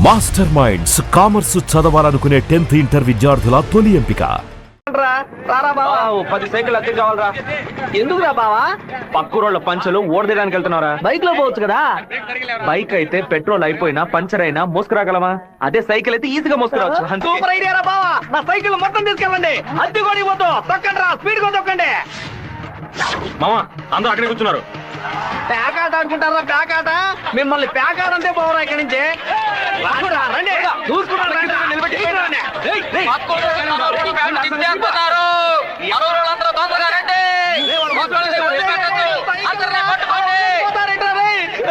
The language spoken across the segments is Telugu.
మాస్టర్ మైండ్స్ కామర్స్ చదవాలనుకునే 10th ఇంటర్ విద్యార్థుల తొలి ఎంపిక. 10 సైకిల్ అద్దె కావాలరా. ఎందుకురా బావా? పక్కూరోళ్ళ పంచలు ఓడదేయడానికి వెళ్తున్నారా? బైక్ లో పోవచ్చు కదా. బైక్ అయితే పెట్రోల్ అయిపోయినా పంచర్ అయినా మోసుకురాగలమా? అదే సైకిల్ అయితే ఈజీగా మోసుకురావచ్చు. సూపర్ ఐడియా రా బావా. నా సైకిల్ మొత్తం తీసుకెళ్ళండి. అద్దె కూడా ఇవ్వద్దు. తొక్కండి రా, స్పీడ్ గా తొక్కండి. మామా అందరూ అక్కడే కూర్చున్నారు. ప్యాకాట ఆడుకుంటారా? ప్యాకాట మిమ్మల్ని ప్యాకాట అంటే పోవరా ఇక్కడి నుంచి. రండి చూసుకున్నాను.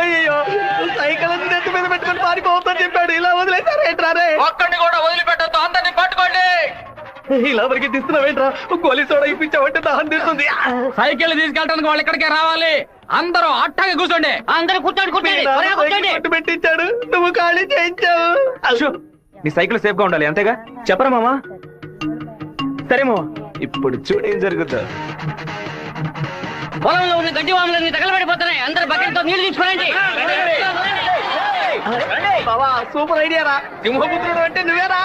అయ్యో సైకిల్ నెత్తి మీద పెట్టుకుని పారిపోవద్దని చెప్పాడు. ఇలా వదిలేసారేంట్రారే? ఒక్కడిని కూడా వదిలిపెట్టద్దు, అందరినీ పట్టుకోండి. ఇలా వరకు తీస్తున్నావేంట్రా? గోలీ సోడా ఇప్పించావంటే దాహం తీస్తుంది. సైకిల్ తీసుకెళ్ళడానికి వాళ్ళు ఇక్కడికే రావాలి. అందరూ అట్టాగే కూర్చోండి. అందరూ కూర్చోండి. పెట్టించాడు, నువ్వు ఖాళీ చేయించావు. నీ సైకిల్ సేఫ్ గా ఉండాలి, అంతేగా? చెప్పరా మామా? సరే మామా, ఇప్పుడు చూడు ఏం జరుగుతుందో. పొలంలో ఉన్న గడ్డి వాములన్నీ తగలబడిపోతున్నాయి. అందరు బకెట్ తో నీళ్లు తీసుకురండి. బావా సూపర్ ఐడియా రా. సింహపుత్రుడు అంటే నువ్వేరా?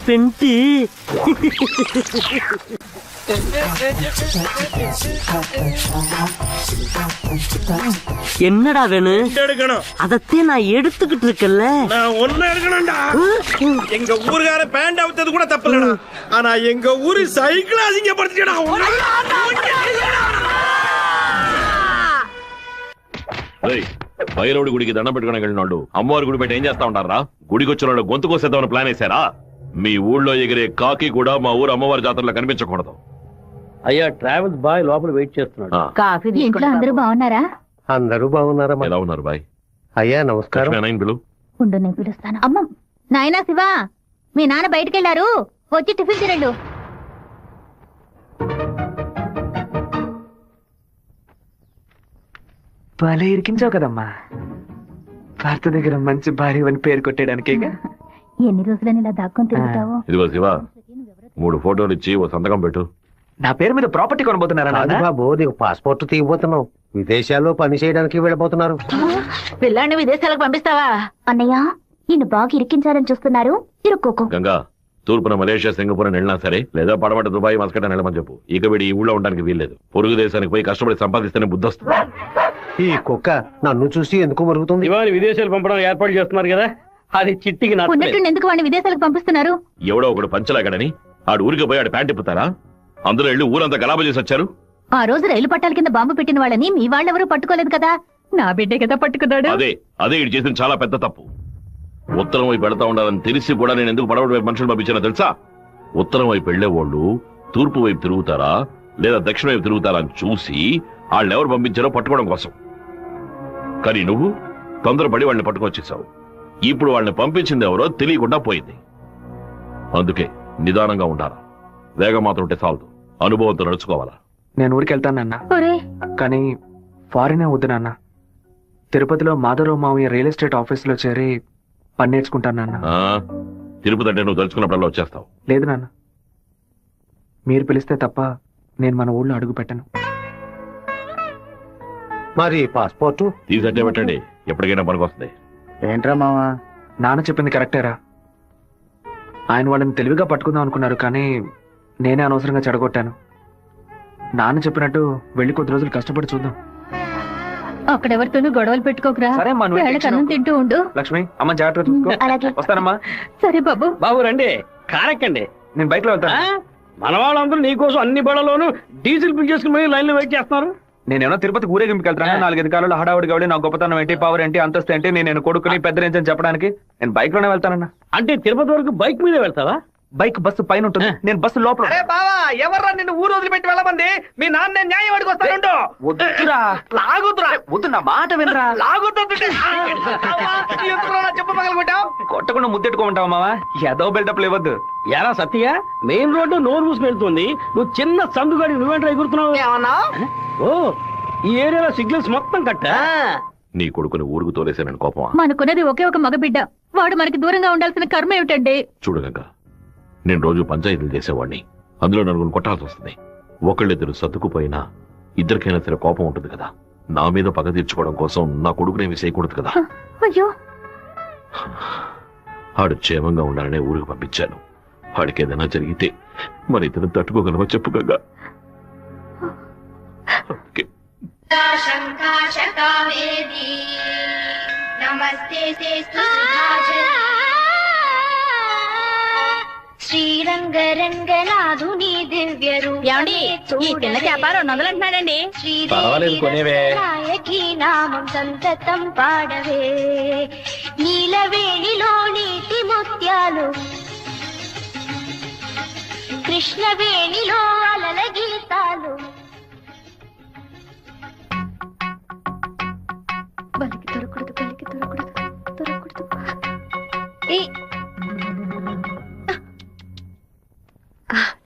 பெண்டி என்னடா வேணும்? அதத்தே நான் எடுத்துக்கிட்டு இருக்கல. நான் ஒண்ணு எடுக்கணும்டா. எங்க ஊருக்கார பேண்ட் அவுத்தது கூட தப்புலடா. ஆனா எங்க ஊரு சைக்கிள் அசிங்கப்படுத்திடா. భైరవుడి గుడికి దండం పెట్టుకుని వెళ్ళినాడు. అమ్మవారి గుడి పెట్టి ఏం చేస్తా ఉంటారా? గుడికి వచ్చిన వాళ్ళు గొంతు కోసేద్దామని ప్లాన్ వేసారా? మీ ఊళ్ళో ఎగిరే కాకి కూడా మా ఊరు అమ్మవారి జాతరలో కనిపించకూడదు. అయ్యా ట్రావెల్స్ బాయ్ లోపల వెయిట్ చేస్తున్నాడు. ఇంట్లో అందరూ బాగున్నారా? అందరూ బాగున్నారా? ఎలా ఉన్నారు బాయ్? అయ్యా నమస్కారం. పిలు. ఉండు నేను పిలుస్తాను. అమ్మ నాయనా శివ, మీ నాన్న బయటకెళ్లారు, వచ్చి టిఫిన్ తినండు. భలే ఇరికించావు కదమ్మా. భారత దగ్గర మంచి భార్య అని పేరు కొట్టేయడానికి. ఎన్ని రోజులని ఇలా దాక్కొని తిరుగుతావు? ఇదిగో శివ, 3 ఫోటోలు ఇచ్చి ఓ సంతకం పెట్టు. నా పేరు మీద ప్రాపర్టీ కొనబోతున్నారా? బాబు నీకు పాస్పోర్ట్ తీయబోతున్నావు. విదేశాల్లో పని చేయడానికి వెళ్ళబోతున్నారు. పిల్లాన్ని విదేశాలకు పంపిస్తావా? అన్నయ్య నిన్ను బాగా ఇరికించాలని చూస్తున్నారు, ఇరుక్కోకు. గంగా, తూర్పున మలేషియా, సింగపూర్ అని వెళ్ళినా సరే, లేదా పడమట దుబాయ్, మస్కట్ అని వెళ్ళమని చెప్పు. ఇక వీడి ఈ ఊళ్ళో ఉండడానికి వీల్లేదు. పొరుగు దేశానికి పోయి కష్టపడి సంపాదిస్తేనే బుద్ధి వస్తుంది. ఈ కుక్క నన్ను చూసి ఎందుకు మరుగుతుంది? ఇవాళ విదేశాలు పంపడం ఏర్పాటు చేస్తున్నారు కదా, అది చిట్టికి ఉన్నట్టుండి ఎందుకు వాడిని విదేశాలకు పంపిస్తున్నారు? ఎవడో ఒకడు పంచలాగడని ఆడు ఊరికి పోయి ఆడు ప్యాంట్ ఇప్పుతారా? అందులో వెళ్ళి ఊరంతా గలాబా చేసి వచ్చారు. ఆ రోజు రైలు పట్టాల కింద బాంబు పెట్టిన వాళ్ళని మీ వాళ్ళెవరూ పట్టుకోలేదు కదా. నా బిడ్డే కదా పట్టుకున్నాడు. అదే ఇటు చేసిన చాలా పెద్ద తప్పు. ఉత్తరం వైపు వెళ్తా ఉండాలని తెలిసి కూడా నేను ఎందుకు పడవ వైపు మనుషులు పంపించానో తెలుసా? ఉత్తరం వైపు వెళ్లేవాళ్ళు తూర్పు వైపు తిరుగుతారా లేదా దక్షిణ వైపు తిరుగుతారా అని చూసి వాళ్ళని ఎవరు పంపించారో పట్టుకోవడం కోసం. కానీ నువ్వు తొందరపడి వాళ్ళని పట్టుకొచ్చేసావు. ఇప్పుడు వాళ్ళని పంపించింది ఎవరో తెలియకుండా పోయింది. అందుకే నిదానంగా ఉండాలా. వేగం మాత్రం ఉంటే చాలదు, అనుభవంతో నడుచుకోవాలా. నేను ఊరికి వెళ్తానన్నా, ఒరే కానీ ఫారినే వద్దు నాన్న. తిరుపతిలో మాధవరావు మావయ్య రియల్ ఎస్టేట్ ఆఫీస్ లో చేరి పని నేర్చుకుంటానన్నా. తిరుపతి అంటే నువ్వు తలుచుకున్నప్పుడల్లా వచ్చేస్తావు. లేదు నాన్న, మీరు పిలిస్తే తప్ప నేను మన ఊళ్ళో అడుగు పెట్టను. మరి పాస్పోర్టు తీసట్టే పెట్టండి, ఎప్పటికైనా పనికొస్తుంది. ఏంట్రా మావా? నాన్న చెప్పింది కరెక్టేరా. ఆయన వాళ్ళని తెలివిగా పట్టుకుందాం అనుకున్నారు, కానీ నేనే అనవసరంగా చెడగొట్టాను. నాన్న చెప్పినట్టు వెళ్ళి కొద్ది రోజులు కష్టపడి చూద్దాం. అక్కడెవరితోనూ గొడవలు పెట్టుకోకరా. సరే అమ్మా, నువ్వు వేళకి అన్నం తింటూ ఉండు. లక్ష్మి అమ్మ జాగ్రత్త చూసుకో. అలాగే. వస్తానమ్మా. సరే బాబు. బాబు రండి, కారెక్కండి. నేను బైక్ లో వెళ్తాను. మన వాళ్ళందరూ నీకోసం అన్ని బడలోనూ డీజిల్ ఫిల్ చేసుకుని లైన్ లో వెయిట్ చేస్తున్నారు. నేనేమో తిరుపతి ఊరేగింపుకి వెళ్తాను. 4-5 కాలంలో హడావుడి కాబట్టి నా గొప్పతనం ఏంటి, పవర్ ఏంటి, అంతస్తు ఏంటి, నేను కొడుకుని పెద్ద రేంజ్ అని చెప్పడానికి నేను బైక్ లోనే వెళ్తానన్నా. అంటే తిరుపతి వరకు బైక్ మీదే వెళ్తావా? బైక్ బస్సు పైన ఉంటుంది, నేను బస్సు లోపల. బావా ఎవర్రా నిన్ను ఊరు వదిలిపెట్టి వెళ్ళమంది? మీ నాన్న న్యాయం అడిగి వస్తాను. వద్దురా, లాగుతురా. వద్దు, నా మాట వినరా. లాగుతుంది. చెప్పు పగలగొట్టావు. కొట్టకుండా ముద్దెట్టుకోమంటావా మావా? ఏదో బిల్డప్ లేవద్దు. ఎరా సత్య, మెయిన్ రోడ్డు నోరు మూసి వెళ్తుంది, నువ్వు చిన్న సందుగాడి నువ్వేంట్రా ఎగురుతున్నావు? ఏమన్నా? ఓ, ఈ ఏరియాలో సిగ్నల్స్ మొత్తం కట్టా. నీ కొడుకుని ఊరుకు తోలేసానని కోపమా? మనకున్నది ఒకే ఒక మగబిడ్డ, వాడు మనకి దూరంగా ఉండాల్సిన కర్మ ఏమిటండి? చూడగంగా, నేను రోజు పంచాయతీలు చేసేవాడిని. అందులో నలుగురు కొట్టాల్సి వస్తుంది. ఒకళ్ళిద్దరు సర్దుకుపోయినా ఇద్దరికైనా సరే కోపం ఉంటుంది కదా. నా మీద పగ తీర్చుకోవడం కోసం నా కొడుకునేమి చేయకూడదు కదా. అయ్యో ఆడు క్షేమంగా ఉండాలనే ఊరికి పంపించాను. వాడికి ఏదైనా జరిగితే మరి ఇతను తట్టుకోగలవా చెప్పు గంగా. శ్రీరంగరంగనాథుని దివ్య రూపమే ఈ పిల్ల వ్యాపారం 200 అంటున్నాడండి. నాయకి నామం సంతతం పాడవే, నీలవేణిలో నీటి ముత్యాలు, కృష్ణవేణిలో అలల గీతాలు. బలికి దొరకూడదు, బలికి దొరకూడదు, దొరకూడదు.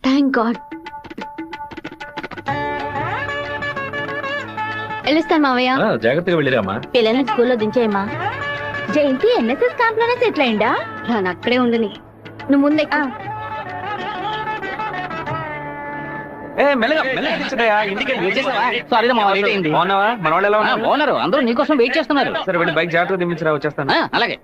Thank God. వెళ్ళిస్తాను మావయ్య. జాగ్రత్తగా వెళ్ళిరామా. పిల్లల్ని స్కూల్లో దించేయమ్మా. జయంతి ఎన్ఎస్ఎస్ క్యాంప్ లోనే సెటిల్ అయిందా? నేను అక్కడే ఉండని, నువ్వు ముందే. బాగున్నారు, అందరూ నీకోసం వెయిట్ చేస్తున్నారు. సరే వెళ్ళి బైక్ జాగ్రత్తగా దింపించరా, వచ్చేస్తాను. అలాగే.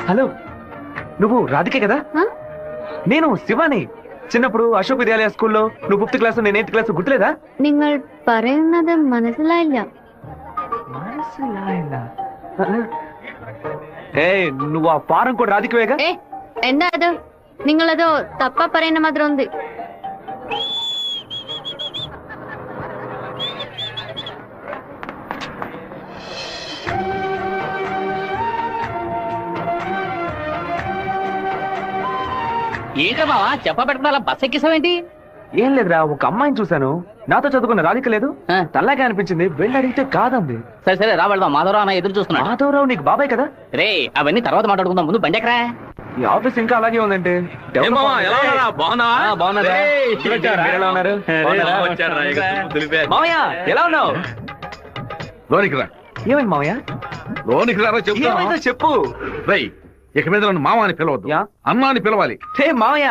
హలో, నువ్వు రాధికే కదా? నేను శివాని. చిన్నప్పుడు అశోక్ విద్యాలయ స్కూల్లో నువ్వు 5th క్లాస్ నేను 8th క్లాస్, గుర్తులేదా? നിങ്ങൾ പറയുന്നത് മനസ്സിലായില്ല. నువ్వు ఆ ఫారం కూడా రాధికవేగా? എന്താ അത്? നിങ്ങളതോ തപ്പ പറയുന്ന മാതിരി ఉంది. ఏంటో మావా చెప్ప పెట్టకుండా అలా బస్ ఎక్కిసావేంటి? ఏం లేదురా, ఒక అమ్మాయిని చూశాను, నాతో చదువుకున్న రాధిక లేదు, తల్లాగా అనిపించింది, వెళ్ళి అడిగితే కాదంది. సరే సరే రా వెళ్దాం. మాధవరావు అన్న ఎదురు చూస్తున్నాడు. మాధవరావు నీకు బాబాయ్ కదా? రే అవన్నీ తర్వాత మాట్లాడుకుందాం, ముందు బండి ఎక్కరా. ఈ ఆఫీస్ ఇంకా అలాగే ఉందంటే. మామయ్య ఎలా ఉన్నావు? లోనికి రా. ఏమైంది మామయ్య? లోనికి రారా చెప్తా. చెప్పు. రై, ఇక మీద నన్ను మామ అని పిలవద్దు, అమ్మ అని పిలవాలి. మామయ్య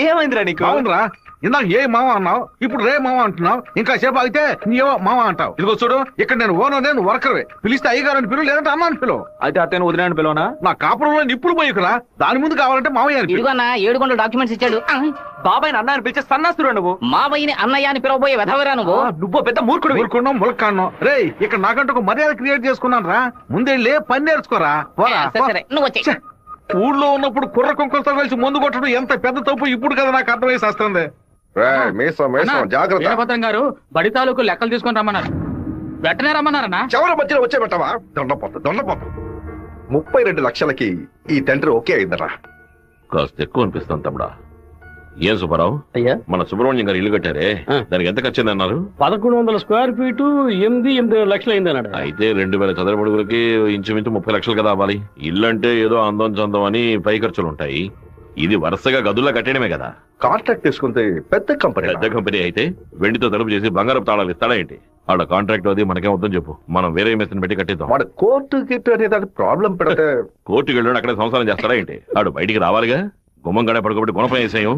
ఏమైందిరా నీకు? అవునరా, ఇందాక ఏ మామ అన్నావు, ఇప్పుడు రే మామ అంటున్నావు. ఇంకా సేపు ఆగితే నీవో మామ అంటావు. ఇదిగో చూడు, ఇక్కడ నేను ఓనర్, నేను వర్కర్వే. పిలిస్తే అయ్యగారని పిలువు, లేదంటే అమ్మ అని పిలువు. అయితే అతను వదిలేని పిలవనా? నా కాపురంలో నిప్పులు పోయికురా, దాని ముందు కావాలంటే మామయ్య అని పిలువు. ఇదిగో అన్న 7 గంటల డాక్యుమెంట్స్ ఇచ్చాడు. బాబాయ్ అన్న అని పిలిచే సన్నాస్తురా నువ్వు. మావయ్యని అన్నయ్య అని పిలవబోయే వెధవరా నువ్వు. నువ్వు పెద్ద మూర్ఖుడు. ఊరుకున్నాం, ములక్కాన్నాం. రే, ఇక్కడ నాకంటూ ఒక మర్యాద క్రియేట్ చేసుకున్నాను రా. ముందెళ్ళి పని నేర్చుకోరా. సరే నువ్వు వచ్చే. ఊళ్ళో ఉన్నప్పుడు కుర్ర కుంకులతో కలిసి ముందు కొట్టడం ఎంత పెద్ద తప్పు ఇప్పుడు కదా నాకు అర్థమయ్యేసి వస్తుంది. వీరభద్రం గారు బడి తాలూకు లెక్కలు తీసుకొని రమ్మన్నారు. వెంటనే రమ్మన్నారన్నా. చివరి మధ్యలో వచ్చే పెట్టవా? దొండపోతు 32 లక్షలకి ఈ తండ్రి ఓకే అయిందరా. కాస్త ఎక్కువ అనిపిస్తాను తమ్ముడా. ఏం సుబ్బారావు, అయ్యా మన సుబ్రహ్మణ్యం గారు ఇల్లు కట్టారే, దానికి ఎంత ఖర్చు అన్నారు? 1100 స్క్వేర్ ఫీటు 8 లక్షలు అయింది అన్నాడు. అయితే 2000 చదరపు అడుగులకి ఇంచుమించు 30 లక్షలు కదా అవ్వాలి. ఇల్లు అంటే ఏదో అందం చందం అని పై ఖర్చులు ఉంటాయి. ఇది వరుసగా గదుల్లో కట్టడమే కదా. కాంట్రాక్ట్ తీసుకుంటే పెద్ద కంపెనీ అయితే వెండితో తలుపు చేసి బంగారపు తాళాలు ఇస్తాడా ఏంటి? ఆడ కాంట్రాక్ట్ అది మనకేం వద్దని చెప్పు, మనం వేరే మేస్త్రిని పెట్టి కట్టిద్దాం. వాడు కోర్టు గిట్టు అనేది ప్రాబ్లం పెడితే కోర్టుకి వెళ్ళి అక్కడే సంసారం చేస్తాడా ఏంటి? ఆడు బయటికి రావాలిగా. గుమ్మం గడే పడుకోబెట్టి గుణపం వేసాయం.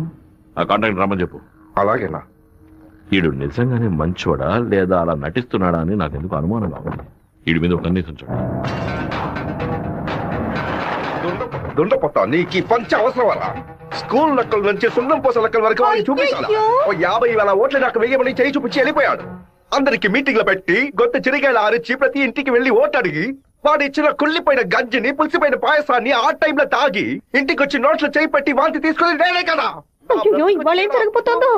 ఆ కాంట్రాక్ట్ రమ్మని చెప్పు. అలాగేనా? ఈడు నిజంగానే మంచోడా లేదా అలా నటిస్తున్నాడా అని నాకెందుకు అనుమానంగా ఉంది. ఈడి మీద ఒక కన్నీసం చూడండి. దుండపోతా, నీకు పంచ అవసరమా? స్కూల్ లెక్కల నుంచి సున్నం పోస లెక్కల వరకు వాడిని చూపించాలా? 50,000 ఓట్లు నాకు వెయ్యమని చేయి చూపించి వెళ్ళిపోయాడు. అందరికి మీటింగ్లు పెట్టి గొంత చిరిగాయలు ఆరిచి ప్రతి ఇంటికి వెళ్లి ఓటు అడిగి వాడు ఇచ్చిన కుళ్ళిపోయిన గంజిని పులిసిపోయిన పాయసాన్ని ఆ టైంలో తాగి ఇంటికి వచ్చి నోట్ల చేయి పెట్టి వాంతి తీసుకుని నేనే కదా.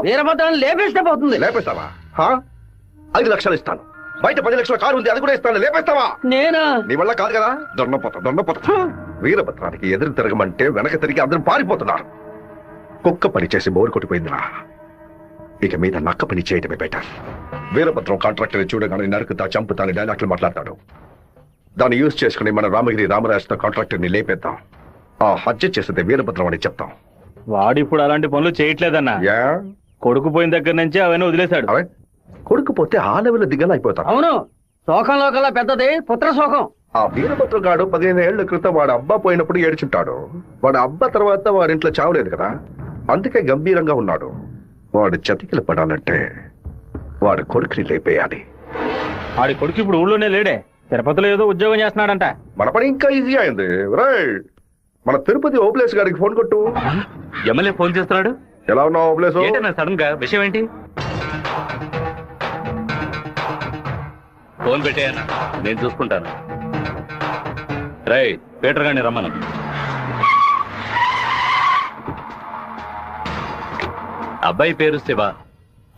వీరభద్రం లేపేస్తే పోతుంది. లేపేస్తావా? 5 లక్షలు ఇస్తాను. బయట 10 లక్షల కారు ఉంది, అది కూడా ఇస్తాను. లేపేస్తావా? నేనా? నీ వల్ల కాదు కదా. దొండపోతా వీరభద్రానికి ఎదురు తిరగమంటే వెనక తిరిగి అందరూ పారిపోతున్నారు. కుక్క పని చేసి బోరు కొట్టిపోయిందిరా. ఇక మీద నక్క పని చేయటమే బెటర్. వీరభద్రం కాంట్రాక్టర్ చూడగానే నరుకుతా చంపుతాని డైలాగ్లు మాట్లాడతాడు. దాన్ని యూజ్ చేసుకుని మన రామగిరి రామరాజుతో కాంట్రాక్టర్ ని లేపేద్దాం. ఆ హత్య చేసేది వీరభద్రం అని చెప్తాం. వాడు ఇప్పుడు అలాంటి పనులు చేయట్లేదన్నా. కొడుకు పోయిన దగ్గర నుంచి అవన్నీ వదిలేశాడు. అవే కొడుకు పోతే ఆ లెవెల్ దిగలైపోతాడు. అవును, శోకంలో కల్లా పెద్దది పుత్ర శోకం. ఆ వీరభద్రగాడు 15 ఏళ్ల క్రితం వాడు అబ్బా పోయినప్పుడు ఏడ్చుంటాడు. వాడు అబ్బా తర్వాత వాడింట్లో చావలేదు కదా, అందుకే గంభీరంగా ఉన్నాడు. వాడు చతికిలు పడాలంటే వాడు కొడుకుని లేపేయాలి. ఆడి కొడుకు ఇప్పుడు ఊళ్ళోనే లేడే, తిరుపతిలో ఏదో ఉద్యోగం చేస్తున్నాడంట. మన పని ఇంకా ఈజీ అయింది. రైట్, మన తిరుపతి ఓప్లేస్ గారికి ఫోన్ కొట్టు. ఎమ్మెల్యే ఫోన్ చేస్తున్నాడు. ఎలా ఉన్నావు ఓప్లేస్? సడన్ గా విషయం ఏంటి? ఫోన్ పెట్టేయన్నా, నేను చూసుకుంటాను. రై పీటర్ గారిని రమ్మను. అబ్బాయి పేరు శివ,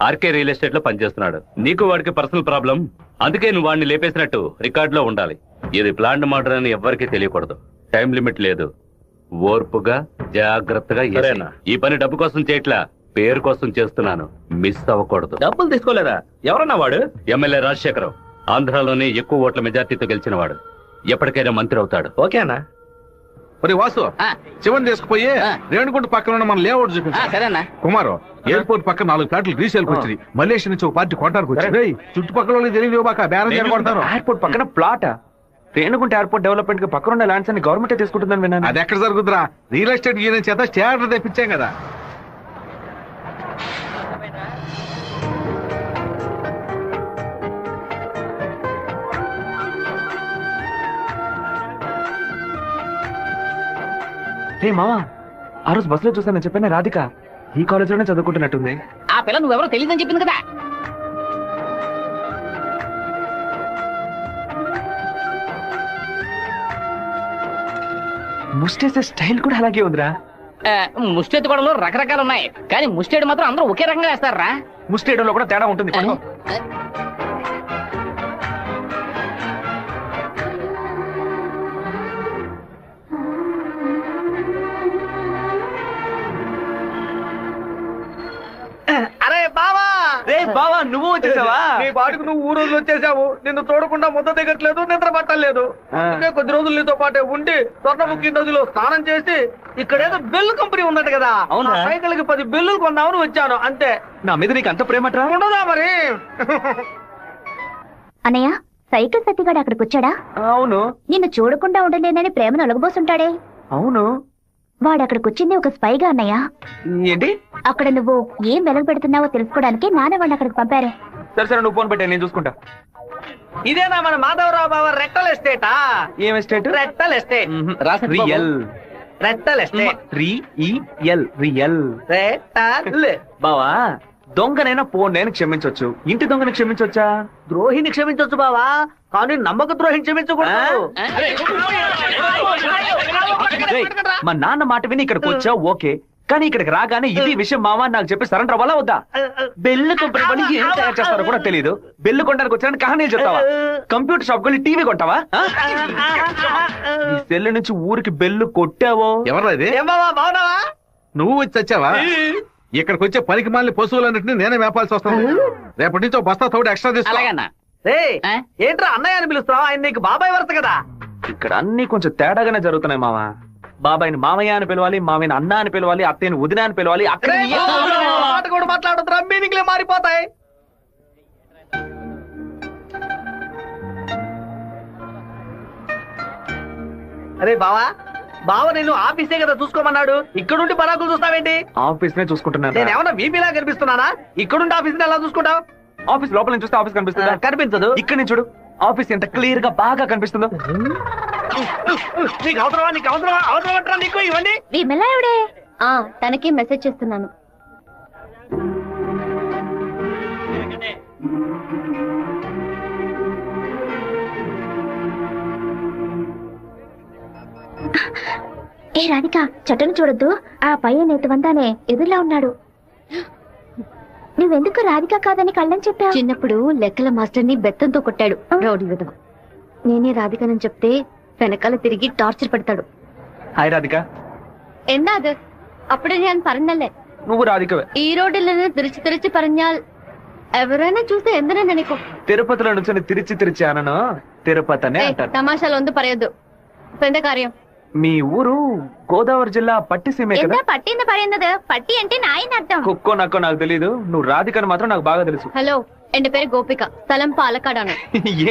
ఆర్కే రియల్ ఎస్టేట్ లో పనిచేస్తున్నాడు. నీకు వాడికి పర్సనల్ ప్రాబ్లం, అందుకే నువ్వు వాడిని లేపేసినట్టు రికార్డ్ లో ఉండాలి. ఇది ప్లాంట్ మర్డర్ అని ఎవ్వరికీ తెలియకూడదు. టైం లిమిట్ లేదు. ఓర్పుగా జాగ్రత్తగా. ఈ పని డబ్బు కోసం చేయట్లా, పేరు కోసం చేస్తున్నాను. మిస్ అవ్వకూడదు. డబ్బులు తీసుకోలేదా? ఎవరన్నా వాడు? ఎమ్మెల్యే రాజశేఖరం, ఆంధ్రాలోనే ఎక్కువ ఓట్ల మెజార్టీతో గెలిచిన వాడు. ఎప్పటికైనా మంత్రి అవుతాడు. ఓకేనా? మరి వాసు, శివన్ తీసుకుపోయి రేణుగుంట పక్కన ఉన్న మన లేఅవుట్ చూపించు. సరేనా కుమారు, ఎయిర్పోర్ట్ పక్కన 4 ఫ్లాట్లు రీసేల్కి వచ్చింది. మలేషియా నుంచి ఒక పార్టీ కొనడానికి వచ్చింది. చుట్టుపక్కల వాళ్ళకి తెలియదు బాక బేరం చేయబడతారు. ఎయిర్పోర్ట్ పక్కన ప్లాట్, రేణుగుంట ఎయిర్పోర్ట్ డెవలప్మెంట్ కి పక్కన ఉన్న ల్యాండ్స్ అన్ని గవర్నమెంట్ తీసుకుంటుందని విన్నాను. అది ఎక్కడ జరుగుతురా? రియల్ ఎస్టేట్ యూనియన్ చేత స్టాండర్డ్ తెప్పించాం కదా. రే మావా, ఆ రోజు బస్సులో చూసాను చెప్పాను, రాధిక ఈ కాలేజ్ లోనే చదువుకుంటున్నట్టుంది. ఆ పిల్ల నువ్వెవరో తెలియదని చెప్పింది కదా. ముస్టేసే స్టైల్ కూడా అలాగే ఉందిరా. ముష్టెత్తు గొడవలు రకరకాలు ఉన్నాయి, కానీ ముష్టేడు మాత్రం అందరూ ఒకే రకంగా వేస్తారా? ముస్టేయడంలో కూడా తేడా ఉంటుంది. అరే బావా, రే బావా, నువ్వు వచ్చేసావా? నీ పాటుకు నువ్వు ఊరు రోజులు వచ్చేసావు. నిన్ను చూడకుండా ముద్ద దిగట్లేదు, నిద్ర పట్టలేదు. అందుకే కొద్ది రోజులు నీతో పాటే ఉండి స్వర్ణముఖి నదిలో స్నానం చేసి ఇక్కడేదో బెల్లు కంపెనీ ఉందట కదా, అవునా? సైకిల్ కి 10 బిల్లులు కొన్నామని వచ్చాను అంతే. నా మీద నీకు అంత ప్రేమట్రా? ఉండదా మరి? అన్నయ్య, సైకిల్ సత్తిగాడు అక్కడికి వచ్చాడా? అవును. నిన్ను చూడకుండా ఉండలేనని ప్రేమను ఒలగబోసుంటాడే. అవును. వాడు అక్కడికి వచ్చింది ఒక స్పైగా అన్నయ్య. ఏంటి? అక్కడ నువ్వు ఏం వెలగ పెడుతున్నావో తెలుసుకోవడానికి నాన్న వాడిని అక్కడికి పంపారే. సరే సరే, నువ్వు ఫోన్ పెట్టా, నేను చూసుకుంటా. ఇదేనా మన మాధవరావు బావ రెట్టల్ ఎస్టేటా? ఏం ఎస్టేట్? రెట్టల్ ఎస్టేట్. రియల్. రెట్టల్ ఎస్టేట్. రియల్. రెట్టల్. బావా, దొంగనైనా పోనైనా క్షమించొచ్చు, ఇంటి దొంగని క్షమించొచ్చా? ద్రోహిని క్షమించొచ్చు బావా, కానీ నమ్మక ద్రోహిని క్షమించకూడదు. రేయ్, మా నాన్న మాట విని ఇక్కడికి వచ్చావు ఓకే, కానీ ఇక్కడికి రాగానే ఇది విషయం మావా నాకు చెప్పి సరెండర్ అవ్వాలా వద్దా? బెల్లు కంపెనీ వాళ్ళు ఏం తయారు చేస్తారో కూడా తెలియదు. బెల్లు కొనడానికి వచ్చానని కహానీలు చెప్తావా? కంప్యూటర్ షాప్ కొని టీవీ కొంటావా? ఈ సెల్ నుంచి ఊరికి బెల్లు కొట్టావో? ఎవరు? ఏం బావా, బాగున్నావా? నువ్వు వచ్చి వచ్చావా? ఇక్కడికి వచ్చే పనికి మాలిన పశువులన్నింటినీ నేనే మేపాల్సి వస్తాను. రేపటి నుంచి బస్తా తోడు ఎక్స్ట్రా తీసుకో. అలాగన్నా. రేయ్, ఏంట్రా అన్నయ్య అని పిలుస్తావు? ఆయన నీకు బాబాయ్ వరుస కదా. ఇక్కడ అన్ని కొంచెం తేడాగానే జరుగుతున్నాయి మావా. బాబాయిని మామయ్య అని పిలవాలి, మామయ్యని అన్న అని పిలవాలి, అత్తయ్యని వదిన అని పిలవాలి. అక్కడ మాట కూడా మాట్లాడుతున్నా, మీనింగ్లే మారిపోతాయి. అరే బావా, బావ నేను ఆఫీసే కదా చూసుకోమన్నాడు, ఇక్కడుండి పరాకులు చూస్తావేంటి? ఆఫీస్ నే చూసుకుంటున్నాను. నేను ఏమన్నా వీపీలా కనిపిస్తున్నానా? ఇక్కడుండి ఆఫీస్ ఎలా చూసుకుంటావు? ఆఫీస్ లోపల నుంచి చూస్తే ఆఫీస్ కనిపిస్తుందా? కనిపించదు. ఇక్కడ నుంచి చూడు, ఆఫీస్ ఎంత క్లియర్ గా బాగా కనిపిస్తుందో. నీకు అవసరమా? నీకు అవసరమా? అవసరం అంటారా నీకు ఇవన్నీ? విమలాయుడే. తనకి మెసేజ్ చేస్తున్నాను. ఏ రాధిక, చెట్టును చూడొద్దు, ఆ పయ్య వందానే ఎదురులా ఉన్నాడు. నువ్వెందుకు రాధిక కాదని కళ్ళని చెప్పావు? చిన్నప్పుడు లెక్కల మాస్టర్ ని బెత్తంతో కొట్టాడు రౌడీ విధవ. నేనే రాధికనని చెప్తే వెనకాల తిరిగి టార్చర్ పెడతాడు. హాయ్ రాధిక. എന്താ അത്? అప్పుడే నేను പറഞ്ഞല്ലേ నువ్వు రాధికవే. ఈ రోడ్డులను తిరిచి తిరిచి പറഞ്ഞാൽ ఎవరైనా చూస్తే ఎందనే నెనకు. తిరుపతిలో నుంచి తిరిచి అనను తిరుపతి అనే అంటారు. తమాషాలు ఒందు పరయొద్దు. పెద్ద కార్యం. మీ ఊరు గోదావరి జిల్లా పట్టిసీమే కదా? పట్టింది పరిందదు పట్టి అంటే నాయన అర్థం. కుక్కో నక్కో నాకు తెలీదు, నువ్వు రాధికని మాత్రం నాకు బాగా తెలుసు. హలో, ఎండ పేరు గోపిక, స్థలం పాలకాడను.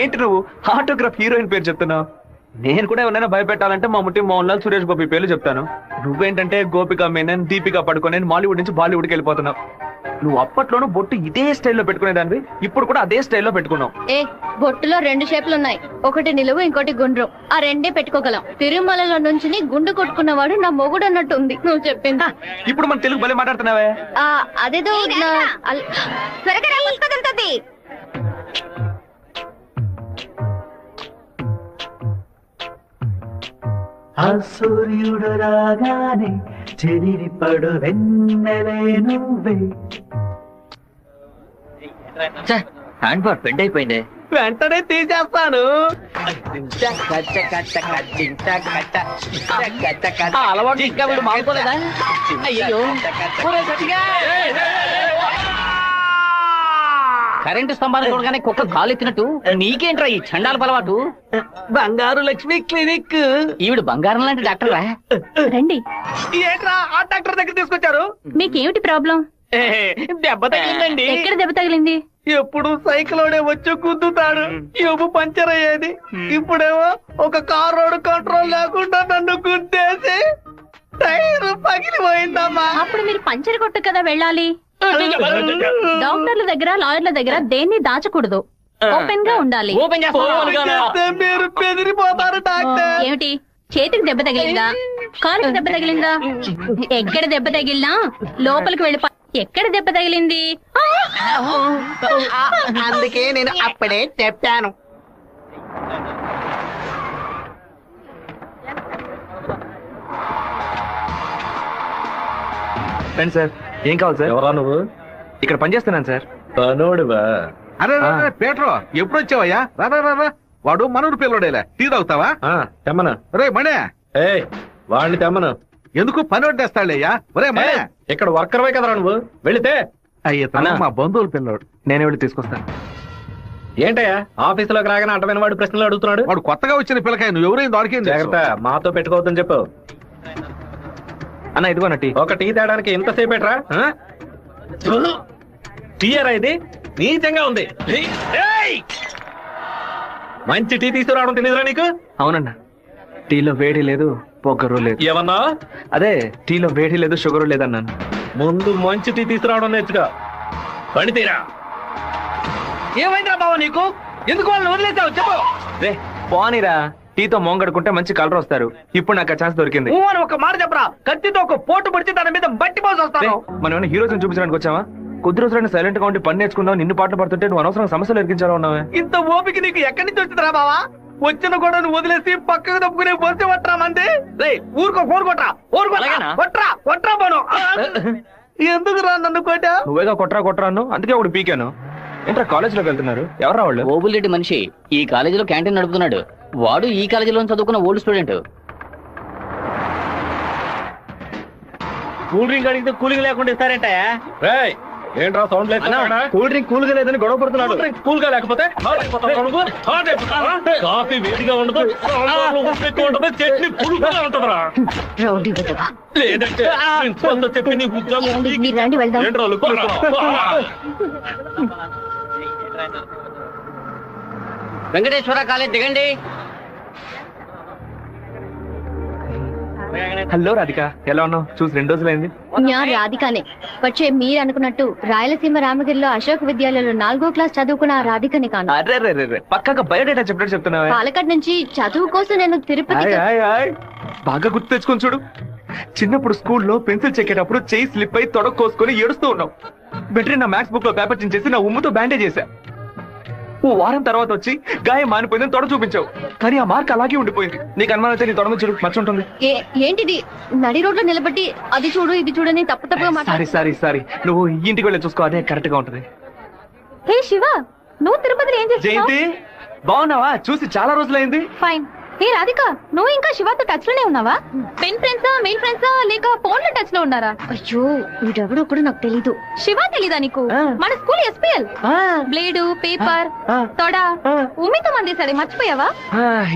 ఏంటి నువ్వు ఆటోగ్రాఫ్ హీరోయిన్ పేరు చెప్తున్నావు? నేను కూడా ఎవరైనా భయపెట్టాలంటే మా ముట్టి మోహన్ లాల్, సురేష్ గోపి పేర్లు చెప్తాను. నువ్వేంటంటే గోపిక మేనన్, దీపిక పడుకోనే మాలీవుడ్ నుంచి బాలీవుడ్కి వెళ్ళిపోతున్నావు. నువ్వు అప్పట్లోనూ బొట్టు ఇదే స్టైల్లో పెట్టుకునేదానివి, ఇప్పుడు కూడా అదే స్టైల్లో పెట్టుకున్నావు. ఏ బొట్టులో 2 షేపులు ఉన్నాయి, ఒకటి నిలువు ఇంకోటి గుండ్రు. ఆ రెండే పెట్టుకోగలం. తిరుమలలో నుంచి గుండు కొట్టుకున్నవాడు నా మొగుడు అన్నట్టు ఉంది నువ్వు చెప్పింది. ఇప్పుడు మన తెలుగు భలే మాట్లాడుతున్నావే. అదేదో త్వరగా కదులుతుంది. సూర్యుడు రాగానే చెదిరిపడు వెన్నెలే నువ్వే. హ్యాండ్ బార్ బెండ్ అయిపోయింది. వెంటనే తీసేస్తాను. అలవాటు ఇంకా వీడు మానుకోలేదా? అయ్యో, కరెంటు స్తంభాలు చూడగానే కుక్క కాలు ఎత్తినట్టు నీకేంట్రా ఈ చండాల అలవాటు? బంగారు లక్ష్మి క్లినిక్. ఈవిడ బంగారం లాంటి డాక్టర్ రా. రండి. ఏంట్రా ఆ డాక్టర్ దగ్గర తీసుకొచ్చారు? మీకేమిటి ప్రాబ్లం? దెబ్బ తగిలిందండి. ఎక్కడ దెబ్బ తగిలింది? ఎప్పుడు సైకిలోనే వచ్చి గుద్దుతాడు, ఎబు పంచర్ అయ్యేది. ఇప్పుడేమో ఒక కారోడు కంట్రోల్ లేకుండా నన్ను గుద్దేసి టైర్ పగిలిపోయిందమ్మా. అప్పుడు మీరు పంచర్ కొట్టు కదా వెళ్ళాలి. డాక్టర్ల దగ్గర, లాయర్ల దగ్గర దేన్ని దాచకూడదు, ఓపెన్ గా ఉండాలి. మీరు బెదిరిపోతారు డాక్టర్. ఏమిటి, చేతికి దెబ్బ తగిలిందా, కాలుకి దెబ్బ తగిలిందా? ఎక్కడ దెబ్బ తగిలినా లోపలికి వెళ్ళి ఎక్కడ దెబ్బ తగిలింది? అందుకే నేను అప్పుడే చెప్పాను. రండి సార్, ఏం కావాలి సార్? ఎవరా నువ్వు? ఇక్కడ పనిచేస్తున్నాను సార్. పనోడివా? అరే పేట్రో, ఎప్పుడు వచ్చావయ్యా? రా. వాడు మనూరు పిల్లడేలా, టీ తాగుతావా? తెమ్మను. రే మణే, వాడిని తెమ్మను. ఎందుకు పని వడ్డేస్తాడయ్యా? ఒరే మణే, ఇక్కడ వర్కర్వే కదరా నువ్వు, వెళితే. అయ్యా మా బంధువుల పిల్లడు. నేనే వెళ్ళి తీసుకొస్తాను. ఏంటయ్యా ఆఫీసులోకి రాగానే అటమైన వాడు ప్రశ్నలు అడుగుతున్నాడు? వాడు కొత్తగా వచ్చిన పిల్లకాయ, నువ్వు ఎవరైనా దొరికింది? జాగ్రత్త, మాతో పెట్టుకోవద్దని చెప్పు. అన్న ఇదిగోన టీ. ఒక టీ తేడానికి ఎంతసేపు ఎట్రా? టీయరా ఇది? నీచంగా ఉంది. మంచి టీ తీసుకురావడం తెలియదురా నీకు? అవునన్నా, టీలో వేడి లేదు, పొగరు లేదు. ఏమన్నా? అదే టీలో వేడి లేదు, షుగరు లేదన్నాను. ముందు మంచి టీ తీసుకురావడం నేర్చుకో. పని తీరా. ఏమైందిరా బావ నీకు? ఎందుకు వాళ్ళని వదిలేసావు చెప్పు. రే పోనీరా, టీతో మోంగడుకుంటే మంచి కలర్ వస్తారు. ఇప్పుడు నాకు ఛాన్స్ దొరికింది. ఒక మాట చెప్పరా, కత్తితో ఒక పోటు పడిచి దాని మీద బట్టి పోసి వస్తాను. మనం ఏమైనా హీరోస్ చూపించడానికి వచ్చావా? కొద్ది రోజులైనా సైలెంట్ గా ఉండి పని నేర్చుకుందాం, నిన్ను పాటలు పడుతుంటే నువ్వు అనవసరం సమస్యలు ఎరికించాలా ఉన్నావే? ఇంత ఓపిక నీకు ఎక్కడి నుంచి వచ్చిందిరా బావా? వచ్చిన కూడా నువ్వు వదిలేసి పక్కకు తప్పుకునే బొరిసే పట్టరా మంది. రే ఊరుకో, ఫోన్ కొట్రా, కొట్రా పోను. ఎందుకు రా నన్ను కొట్టా? నువ్వేగా కొట్రా అన్ను, అందుకే ఒకటి పీకాను. ఏంట్రా కాలేజీలోకి వెళ్తున్నారు? ఎవరా వాళ్ళు? ఓబుల్రెడ్డి మనిషి ఈ కాలేజీలో క్యాంటీన్ నడుపుతున్నాడు. వాడు ఈ కాలేజీలో చదువుకున్న ఓల్డ్ స్టూడెంట్. కూల్ డ్రింక్ అడిగితే కూలింగ్ లేకుండా ఇస్తారంటాయా? ఏంట్రా సౌండ్ లేదు? కూల్ డ్రింక్ కూల్ గా లేదని గొడవ పడుతున్నాడు. కూల్ గా లేకపోతే కాఫీ వేడిగా ఉండదు, చట్నీ పులుపుగా ఉంటుందిరా. లేదంటే ప్రిన్సిపల్ తో చెప్పి నీ ఉద్యోగం ఏంట్రా లుక్కు? వెంకటేశ్వర కాలేజ్ దిగండి. హలో రాధిక, ఎలా ఉన్నావు? చూసి 2 రోజులైంది. రాధికనే వచ్చే మీరు అనుకున్నట్టు రాయలసీమ రామగిరిలో అశోక్ విద్యాలయంలో 4వ క్లాస్ చదువుకున్న రాధికని కాను. అరే పక్కగా బయోడేటా చెప్పినట్టు చెప్తున్నావా? పాలకాడ్ నుంచి చదువు కోసం నేను తిరుపతి. బాగా గుర్తు తెచ్చుకొని చూడు. చిన్నప్పుడు స్కూల్లో పెన్సిల్ చెక్కేటప్పుడు చెయ్యి స్లిప్ అయి తొడగ కోసుకొని ఏడుస్తూ ఉన్నావు. బెటరీ నా మ్యాథ్స్ బుక్ లో పేపర్ చించేసి నా ఉమ్ముతో బ్యాండేజ్ చేశా. ఓ వారం తర్వాత వచ్చి గాయం మానిపోయిందని తొడ చూపించావు, కానీ ఆ మార్క్ అలాగే ఉండిపోయింది. నీకు అనుమానం అయితే నీ తొడ మీద చూడు, మచ్చ ఉంటుంది. ఏంటిది? నడి రోడ్లో నిలబట్టి అది చూడు ఇది చూడని తప్పుగా సారీ, నువ్వు ఇంటికి వెళ్ళి చూసుకో, అదే కరెక్ట్ గా ఉంటది. హే శివ, నువ్వు తిరుపతిలో ఏం చేస్తున్నావు? జయంతి బాగున్నావా? చూసి చాలా రోజులైంది. ఫైన్. ఏ రాధిక, నువ్వు ఇంకా శివతో టచ్ లోనే ఉన్నావా? పెన్ ఫ్రెండ్సా, మెయిల్ ఫ్రెండ్సా, లేక ఫోన్ లో టచ్ లో ఉన్నారా? అయ్యో, వీడెవడో కూడా నాకు తెలీదు. శివ తెలీదా నీకు? మన స్కూల్ ఎస్పీఎల్. బ్లేడు, పేపర్, తొడ, ఉమ్మితో మందేశాడు, మర్చిపోయావా?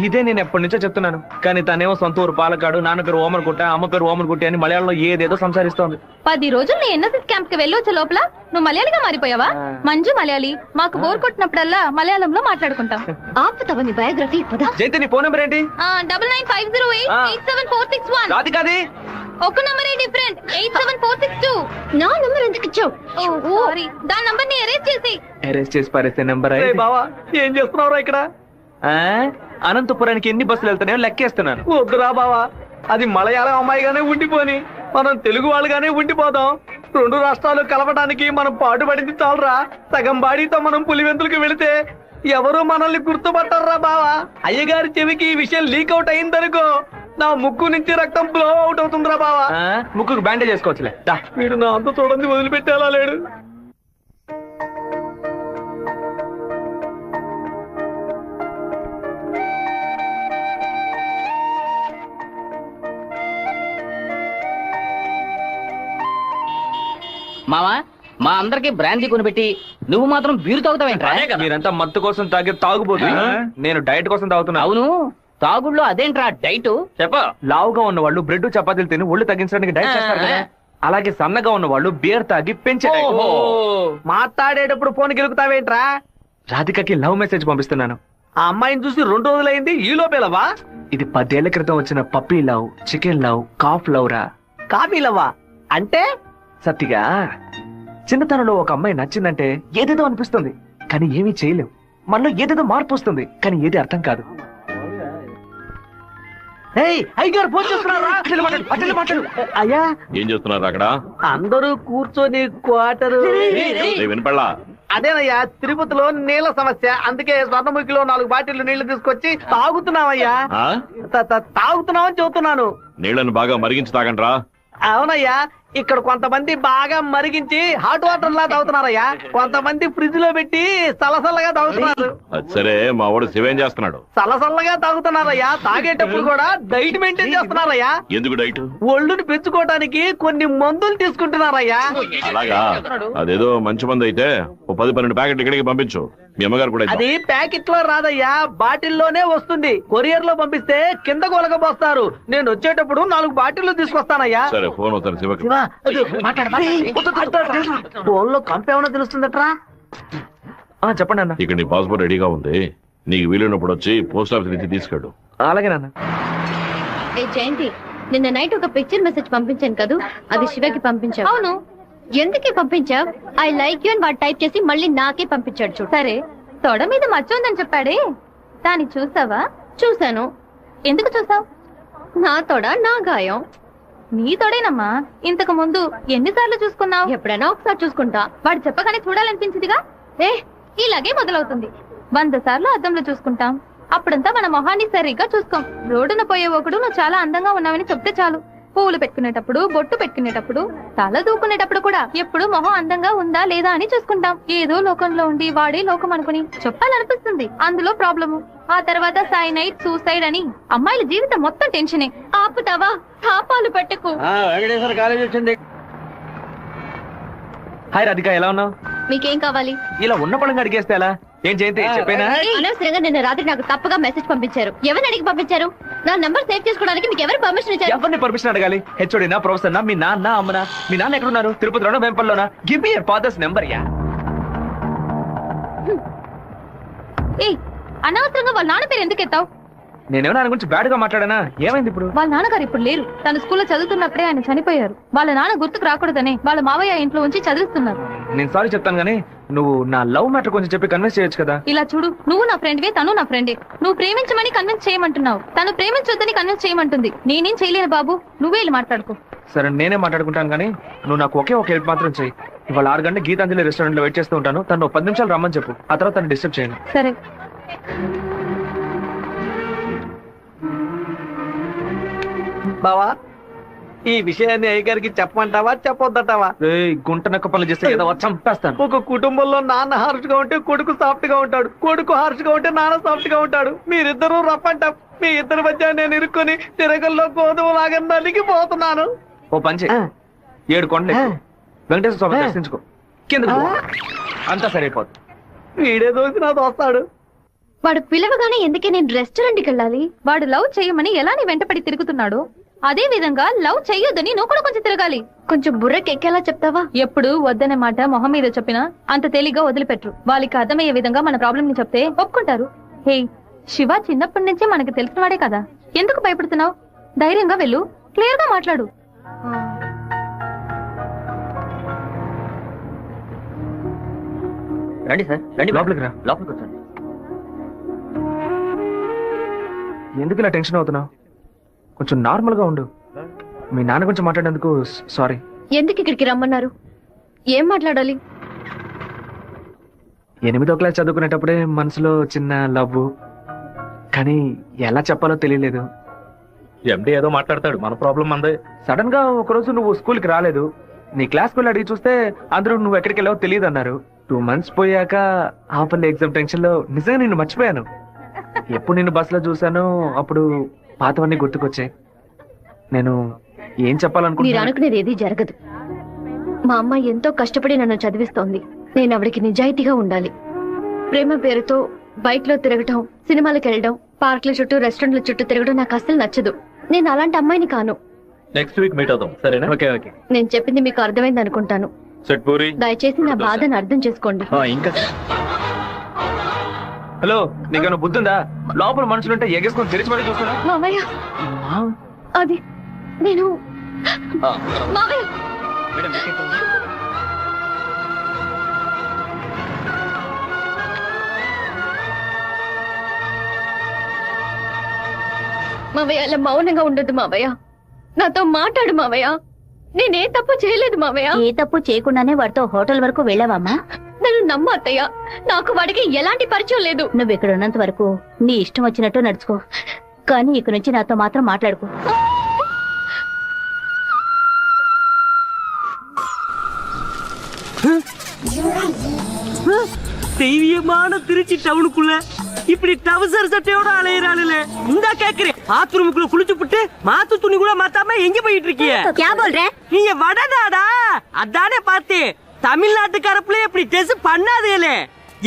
ఇదే నేను ఎప్పటి నుంచో చెప్తున్నాను, కానీ తనేమో సొంత ఊరు పాలకాడు, నాన్న పేరు ఓమన్ కుట్ట, అమ్మ పేరు ఓమన్ కుట్టి అని మలయాళంలో ఏదేదో సంసారిస్తోంది. 10 రోజులు నీ ఎన్ఎస్ఎస్ క్యాంప్ కి వెళ్ళొచ్చే లోపల నువ్వు మలయాళిగా మారిపోయావా? మంజు మలయాళి, మాకు బోర్ కొట్టినప్పుడల్లా మలయాళంలో మాట్లాడుకుంటాం. ఆపుతావా నీ బయోగ్రఫీ? జయంతి, నీ ఫోన్ నెంబర్ ఏంటి? 9950888741. రాధికాది ఒక నంబరే డిఫరెంట్, 87462. నా నంబర్ ఎందుకు ఇచ్చావు? సారీ, దాని నంబర్ ని ఎరేజ్ చేసి. అరెస్ట్ చేసి పారేస్తే నెంబర్. బావా, ఏం చేస్తున్నావురా ఇక్కడ? అనంతపురానికి ఎన్ని బస్సులు వెళ్తానే లెక్కేస్తున్నాను. వద్దురా బావా, అది మలయాళం అమ్మాయిగానే ఉండిపోని, మనం తెలుగు వాళ్ళుగానే ఉండిపోదాం. 2 రాష్ట్రాలు కలవడానికి మనం పాటుపడింది చాలరా. సగం బాడీతో మనం పులివెందులకు వెళితే ఎవరు మనల్ని గుర్తుపట్టారా బావా. అయ్యగారి చెవికి ఈ విషయం లీక్ అవుట్ అయిందనుకో, నా ముక్కు నుంచి రక్తం ఫ్లో అవుట్ అవుతుందిరా బావా. ముక్కుకు బ్యాండేజ్ చేసుకోవచ్చులే. వీడు నా అంత చూడండి వదిలిపెట్టేలా లేడు. మావా, మా అందరికి బ్రాందీ కొనిపెట్టి నువ్వు మాత్రం బీరు తాగుతావేంట్రా? మీరంతా మత్తు కోసం తాగే తాగుబోతు, నేను డైట్ కోసం తాగుతున్నా. అవును, తాగుళ్ళో అదేంట్రా డైట్? చెప్ప. లావుగా ఉన్న వాళ్ళు బ్రెడ్ చపాతీలు తిని ఒళ్ళు తగ్గించడానికి డైట్ చేస్తారు కదా, అలాగే సన్నగా ఉన్న వాళ్ళు బియర్ తాగి పెంచే. మాట్లాడేటప్పుడు ఫోన్ గెలుగుతావేంట్రా? రాధికకి లవ్ మెసేజ్ పంపిస్తున్నాను. ఆ అమ్మాయిని చూసి 2 రోజులైంది, ఈ లోపేలవా? ఇది 10 ఏళ్ల క్రితం వచ్చిన puppy love, chicken love, calf love రా. కాఫీ లవ్వా అంటే? సత్తిగా చిన్నతనంలో ఒక అమ్మాయి నచ్చిందంటే ఏదేదో అనిపిస్తుంది, కానీ ఏమీ చేయలేవు. మనలో ఏదేదో మార్పు వస్తుంది, కానీ ఏది అర్థం కాదు. అయ్యా, ఏం చేస్తున్నారు అక్కడ? అందరూ కూర్చొని క్వార్టర్. వినపడలా? అదేనయ్యా, తిరుపతిలో నీళ్ల సమస్య, అందుకే స్వర్ణముఖిలో 4 బాటిళ్లు నీళ్లు తీసుకొచ్చి తాగుతున్నామయ్యా. తాగుతున్నామని చెబుతున్నాను. నీళ్లను బాగా మరిగించి తాగండ్రా. అవునయ్యా, ఇక్కడ కొంతమంది బాగా మరిగించి హాట్ వాటర్ లా తాగుతున్నారయ్యా, కొంతమంది ఫ్రిడ్జ్ లో పెట్టి సలసల్లగా తాగుతున్నారు. అది సరే, మా వాడు శివేం చేస్తున్నాడు? సలసల్లగా తాగుతున్నారయ్యా. తాగేటప్పుడు కూడా డైట్ మెయింటైన్ చేస్తున్నారయ్యా. ఎందుకు డైట్? ఒళ్ళుని పెంచుకోవడానికి కొన్ని మందులు తీసుకుంటున్నారయ్యా. అలాగా? అదేదో మంచి మంది అయితే ఓ 10-12 ప్యాకెట్లు ఇక్కడికి పంపించు. మీ అమ్మగారు కూడా అది ప్యాకెట్ లో రాదయ్యా, బాటిల్లోనే వస్తుంది. కొరియర్ లో పంపిస్తే కింద కొలగబోస్తారు. నేను వచ్చేటప్పుడు 4 బాటిల్లు తీసుకొస్తానయ్యా. సరే, ఫోన్ అవుతాను శివకి. ఫోన్ లో కంపేమన్నా తెలుస్తుందట్రా? చెప్పండి అన్న. ఇక్కడ నీ పాస్పోర్ట్ రెడీగా ఉంది, నీకు వీలున్నప్పుడు వచ్చి పోస్ట్ ఆఫీస్ నుంచి తీసుకెళ్ళు. అలాగే నాన్న. జయంతి, నిన్న నైట్ ఒక పిక్చర్ మెసేజ్ పంపించాను కదా, అది శివకి పంపించావు. అవును, ఎందుకే పంపించావు? ఐ లైక్ యూ అని వాడు టైప్ చేసి మళ్ళీ నాకే పంపించాడు. చూడు. సరే, తొడ మీద మచ్చ ఉందని చెప్పాడే, దాన్ని చూసావా? చూసాను. ఎందుకు చూసావు? నా తొడ నా గాయం. నీ తొడేనమ్మా. ఇంతకు ముందు ఎన్నిసార్లు చూసుకున్నావు? ఎప్పుడైనా ఒకసారి చూసుకుంటా. వాడు చెప్పగానే చూడాలనిపించిందిగా. ఇలాగే మొదలవుతుంది. 100 సార్లు అద్దంలో చూసుకుంటాం, అప్పుడంతా మన మొహాన్ని సరిగ్గా చూసుకోం. రోడ్డున పోయే ఒకడు నువ్వు చాలా అందంగా ఉన్నావని చెప్తే చాలు. పువ్వులు పెట్టుకునేటప్పుడు, బొట్టు పెట్టుకునేటప్పుడు, తల దూకునేటప్పుడు కూడా ఎప్పుడు మొహం అందంగా ఉందా లేదా అని చూసుకుంటాం. ఏదో లోకంలో ఉండి వాడే లోకం అనుకుని చెప్పాలనిపిస్తుంది. అందులో ప్రాబ్లము. ఆ తర్వాత సైనైడ్, సూసైడ్ అని అమ్మాయిల జీవితం మొత్తం టెన్షనే. ఆపుతావా? పాపాలు పెట్టకు. వెంకటేశ్వర కాలేజ్ వచ్చింది. హాయ్ రాధిక, ఎలా ఉన్నావు? మీకేం కావాలి? ఇలా ఉన్న పడంగా అడిగేస్తే ఎలా? ఏం జయంతి చెప్పేనా? అనవసరంగా నిన్న రాత్రి నాకు తప్పుగా మెసేజ్ పంపించారు. ఎవరిని అడిగి పంపించారు? నా నంబర్ సేవ్ చేసుకోవడానికి మీకు ఎవరు పర్మిషన్ ఇచ్చారు? ఎవరిని పర్మిషన్ అడగాలి? హెచ్ఓడినా, ప్రొఫెసర్ నా, మీ నాన్న, అమ్మనా? మీ నాన్న ఎక్కడున్నారు? తిరుపతిలోనా, వెంపల్లోనా? Give me your father's number. Yeah. అనవసరంగా వాళ్ళ నాన్న పేరు ఎందుకు ఎత్తావు? నేనేమో ఆయన గురించి బ్యాడ్ గా మాట్లాడానా? ఏమైంది ఇప్పుడు? వాళ్ళ నాన్నగారు ఇప్పుడు లేరు. తన స్కూల్లో చదువుతున్నప్పుడే ఆయన చనిపోయారు. వాళ్ళ నాన్న గుర్తుకు రాకూడదని వాళ్ళ మావయ్య ఇంట్లో ఉంచి చదివిస్తున్నారు. నేను సారీ చెప్తాను గానీ నువ్వు నా లవ్ మ్యాటర్ కొంచెం చెప్పి కన్విన్స్ చేయొచ్చు కదా. ఇలా చూడు, నువ్వు నా ఫ్రెండ్వే, తను నా ఫ్రెండే. నువ్వు ప్రేమించమని కన్విన్స్ చేయమంటున్నావు, తను ప్రేమించొద్దని కన్విన్స్ చేయమంటుంది. నేనేం చేయలేను బాబు, నువ్వే వెళ్ళి మాట్లాడుకో. సరే, నేనే మాట్లాడుకుంటాను కానీ నువ్వు నాకు ఒకే ఒక హెల్ప్ మాత్రం చెయ్యి. ఇవాళ 6 గంటల గీతాంజలి రెస్టారెంట్ లో వెయిట్ చేస్తూ ఉంటాను. తను 10 నిమిషాలు రమ్మని చెప్పు, ఆ తర్వాత తను డిస్టర్బ్ చేయండి. సరే. బావా, ఈ విషయాన్ని అయ్యగారికి చెప్పమంటావా చెప్పొద్దంటావా? గుంట నక్క పనులు చేస్తే ఏదో చంపేస్తాను. ఒక కుటుంబంలో నాన్న హార్ష్ గా ఉంటే కొడుకు సాఫ్ట్ గా ఉంటాడు, కొడుకు హార్ష్ గా ఉంటే నాన్న సాఫ్ట్ గా ఉంటాడు. మీరిద్దరూ రప్పంట. మీ ఇద్దరి మధ్య నేను ఇరుక్కుని తిరగల్లో గోధుమ లాగా నలిగిపోతున్నాను. ఓ పంచే 7 కొండలు ఎక్కు. వెంకటేశ్వర స్వామి దర్శించుకో, కిందకు పో. అంతా సరైపోతుంది. వీడే దోసి నా దోస్తాడు. వాడు పిలవగానే ఎందుకే నేను రెస్టారెంట్కి వెళ్ళాలి? వాడు లవ్ చేయమని ఎలా నీ వెంటపడి తిరుగుతున్నాడు, అదే విధంగా లవ్ చెయ్యొద్దని నువ్వు కూడా కొంచెం తిరగాలి. కొంచెం బుర్రకెక్కేలా చెప్తావా? ఎప్పుడు వద్దనే మాట మొహం మీద చెప్పినా అంత తేలిగ్గా వదిలిపెట్టరు. వాళ్ళకి అర్థమయ్యే విధంగా మన ప్రాబ్లం ని చెప్తే ఒప్పుకుంటారు. హే, శివ చిన్నప్పటి నుంచే మనకి తెలిసినవాడే కదా, ఎందుకు భయపడుతున్నావు? ధైర్యంగా వెళ్ళు, క్లియర్ గా మాట్లాడు. రండి సార్, రండి. లోపలికి రా. లోపలికి వచ్చండి. ఎందుకు ఇలా టెన్షన్ అవుతున్నావు? కొంచెం నార్మల్ గా ఉండు. మీ నాన్న గురించి మాట్లాడేందుకు సారీ. ఎందుకు ఇక్కడికి రమ్మన్నారు? ఏం మాట్లాడాలి? 8వ క్లాస్ చదువుకునేటప్పుడే మనసులో చిన్న లవ్, కానీ ఎలా చెప్పాలో తెలియలేదు. ఎండి ఏదో మాట్లాడతాడు, మన ప్రాబ్లం అందే. సడన్ గా ఒకరోజు నువ్వు స్కూల్ కి రాలేదు. నీ క్లాస్ వెళ్ళి అడిగి చూస్తే అందరూ నువ్వు ఎక్కడికి వెళ్ళావో తెలియదు అన్నారు. 2 months పోయాక హాఫ్ ఎగ్జామ్ టెన్షన్ లో నిజంగా నిన్ను మర్చిపోయాను. ఎప్పుడు నిన్ను బస్ లో చూసానో అప్పుడు పాతవన్నీ గుర్తుకొచ్చాయి. నేను ఏం మీరు చెప్పాలనుకుంటున్నా? అనుకునేది ఏది జరగదు. మా అమ్మ ఎంతో కష్టపడి నన్ను చదివిస్తోంది. నేను ఆవిడకి నిజాయితీగా ఉండాలి. ప్రేమ పేరుతో బైక్ లో తిరగటం, సినిమాలకు వెళ్ళడం, పార్కుల చుట్టూ రెస్టారెంట్ల చుట్టూ తిరగడం నాకు అస్సలు నచ్చదు. నేను అలాంటి అమ్మాయిని కాను. నెక్స్ట్ వీక్ మీట్ అవుదాం, సరేనా? Okay okay. నేను చెప్పింది మీకు అర్థమైంది అనుకుంటాను. సెట్ పూరి. దయచేసి నా బాధను అర్థం చేసుకోండి. ఇంకా హలో, నీకన్నా బుద్ధుందా? లోపల మనుషులుంటే ఎగేసుకొని తెరిచి మరీ చూస్తున్నా. మావయ్య, అది నేను మావయ్య. మావయ్య, అలా మౌనంగా ఉండదు మావయ్య. నాతో మాట్లాడు మావయ్య. నేనే తప్పు చేయలేదు మావయ్య. ఏ తప్పు చేయకుండానే వాడితో హోటల్ వరకు వెళ్ళావమ్మా? నన్ను నమ్ము అత్తయ్య, నాకు వాడికి ఎలాంటి పరిచయం లేదు. నువ్వు ఇక్కడ ఉన్నంత వరకు నీ ఇష్టం వచ్చినట్టు నడుచుకో, కానీ ఇక నుంచి నాతో మాత్రం మాట్లాడుకో. தெய்வீகமான திருச்சி டவுனுக்குள்ள இப்படி டவுசர் சட்டையோட அலையிறாளுல இந்த கேக்குறேன். பாத்ரூமுக்குள்ள குளிச்சு புட்டு மாத்து துணி கூட மாத்தாம எங்க போயிட்டு இருக்கிய? क्या बोल रहे? நீங்க வடநாடா? அதானே பார்த்தேன். தமிழ்நாட்டுக்காரப்புல இப்படி டெஸ் பண்ணாதேலே.